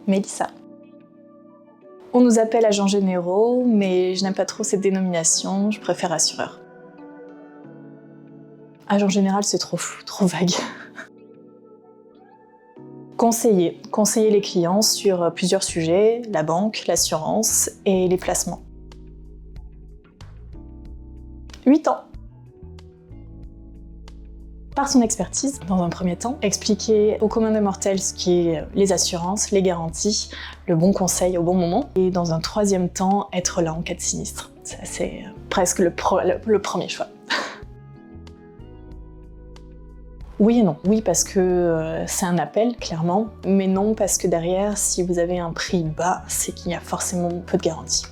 Mélissa. On nous appelle agents généraux, mais je n'aime pas trop cette dénomination, je préfère assureur. Agent général, c'est trop flou, trop vague. Conseiller les clients sur plusieurs sujets, la banque, l'assurance et les placements. 8 ans. Par son expertise, dans un premier temps, expliquer au commun des mortels ce qui est les assurances, les garanties, le bon conseil au bon moment. Et dans un troisième temps, être là en cas de sinistre. Ça, c'est presque le premier choix. Oui et non. Oui parce que c'est un appel, clairement. Mais non parce que derrière, si vous avez un prix bas, c'est qu'il y a forcément peu de garantie.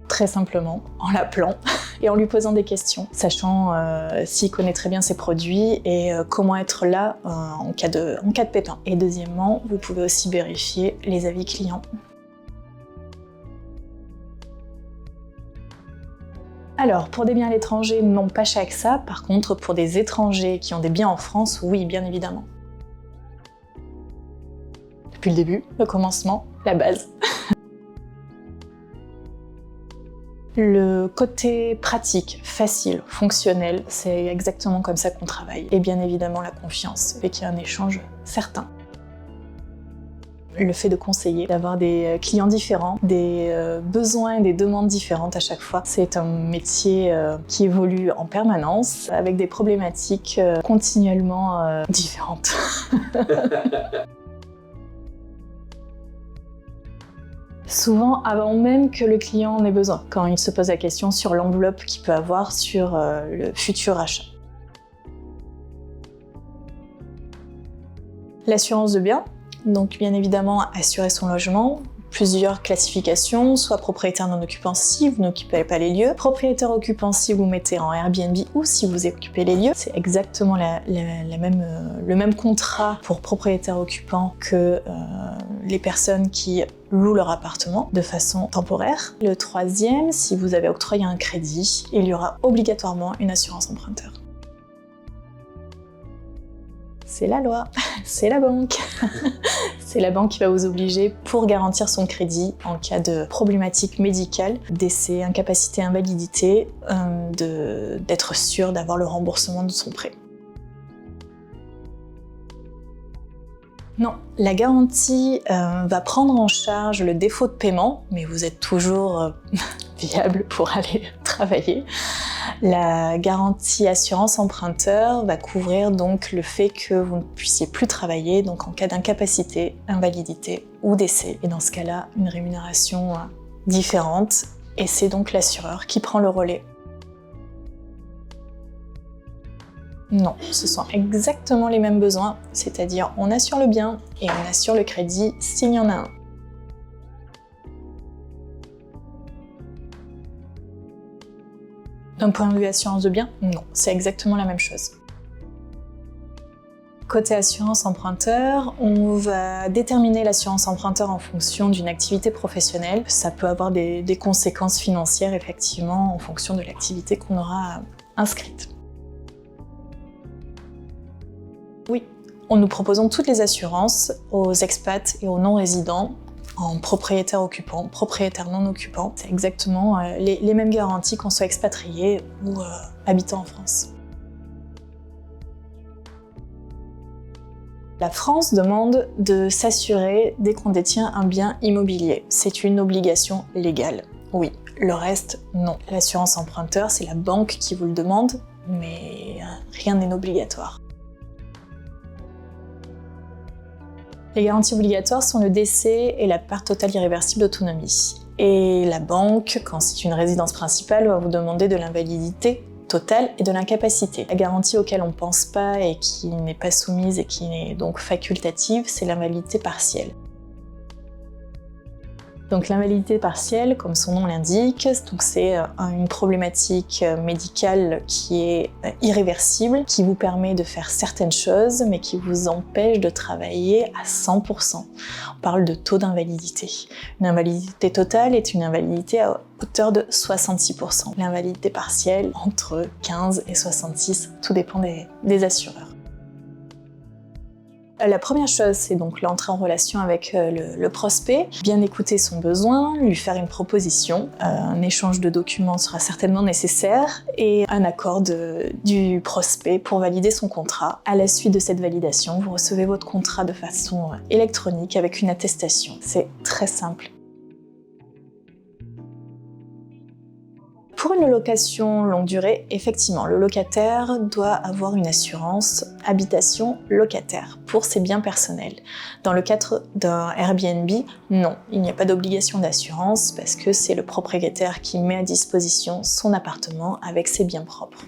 Très simplement, en l'appelant et en lui posant des questions, sachant s'il connaît très bien ses produits et comment être là en cas de pépin. Et deuxièmement, vous pouvez aussi vérifier les avis clients. Alors, pour des biens à l'étranger, non, pas chaque ça. Par contre, pour des étrangers qui ont des biens en France, oui, bien évidemment. Depuis le début, le commencement, la base. Le côté pratique, facile, fonctionnel, c'est exactement comme ça qu'on travaille. Et bien évidemment la confiance, et qu'il y a un échange certain. Le fait de conseiller, d'avoir des clients différents, des besoins et des demandes différentes à chaque fois, c'est un métier qui évolue en permanence, avec des problématiques continuellement différentes. Souvent avant même que le client en ait besoin, quand il se pose la question sur l'enveloppe qu'il peut avoir sur le futur achat. L'assurance de biens, donc bien évidemment assurer son logement, plusieurs classifications, soit propriétaire non occupant si vous n'occupez pas les lieux, propriétaire occupant si vous mettez en Airbnb ou si vous occupez les lieux. C'est exactement le même contrat pour propriétaire occupant que les personnes qui louent leur appartement de façon temporaire. Le troisième, si vous avez octroyé un crédit, il y aura obligatoirement une assurance emprunteur. C'est la loi, c'est la banque. C'est la banque qui va vous obliger, pour garantir son crédit en cas de problématique médicale, décès, incapacité, invalidité, d'être sûr d'avoir le remboursement de son prêt. Non, la garantie va prendre en charge le défaut de paiement, mais vous êtes toujours viable pour aller travailler. La garantie assurance emprunteur va couvrir donc le fait que vous ne puissiez plus travailler, donc en cas d'incapacité, invalidité ou décès. Et dans ce cas-là, une rémunération différente, et c'est donc l'assureur qui prend le relais. Non, ce sont exactement les mêmes besoins, c'est-à-dire on assure le bien et on assure le crédit s'il y en a un. D'un point de vue assurance de biens, non, c'est exactement la même chose. Côté assurance emprunteur, on va déterminer l'assurance emprunteur en fonction d'une activité professionnelle. Ça peut avoir des conséquences financières, effectivement, en fonction de l'activité qu'on aura inscrite. Oui, nous proposons toutes les assurances aux expats et aux non-résidents, en propriétaire occupant, propriétaire non occupant. C'est exactement les mêmes garanties qu'on soit expatrié ou habitant en France. La France demande de s'assurer dès qu'on détient un bien immobilier. C'est une obligation légale. Oui, le reste, non. L'assurance emprunteur, c'est la banque qui vous le demande, mais rien n'est obligatoire. Les garanties obligatoires sont le décès et la perte totale irréversible d'autonomie. Et la banque, quand c'est une résidence principale, va vous demander de l'invalidité totale et de l'incapacité. La garantie auquel on ne pense pas et qui n'est pas soumise et qui est donc facultative, c'est l'invalidité partielle. Donc l'invalidité partielle, comme son nom l'indique, c'est une problématique médicale qui est irréversible, qui vous permet de faire certaines choses, mais qui vous empêche de travailler à 100%. On parle de taux d'invalidité. Une invalidité totale est une invalidité à hauteur de 66%. L'invalidité partielle, entre 15 et 66, tout dépend des assureurs. La première chose, c'est donc l'entrée en relation avec le prospect, bien écouter son besoin, lui faire une proposition. Un échange de documents sera certainement nécessaire et un accord du prospect pour valider son contrat. À la suite de cette validation, vous recevez votre contrat de façon électronique avec une attestation. C'est très simple. Pour une location longue durée, effectivement, le locataire doit avoir une assurance habitation locataire pour ses biens personnels. Dans le cadre d'un Airbnb, non, il n'y a pas d'obligation d'assurance parce que c'est le propriétaire qui met à disposition son appartement avec ses biens propres.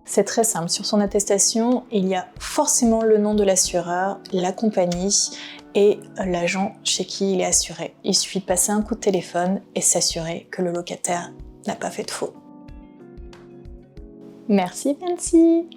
C'est très simple, sur son attestation, il y a forcément le nom de l'assureur, la compagnie et l'agent chez qui il est assuré. Il suffit de passer un coup de téléphone et s'assurer que le locataire n'a pas fait de faux. Merci Nancy.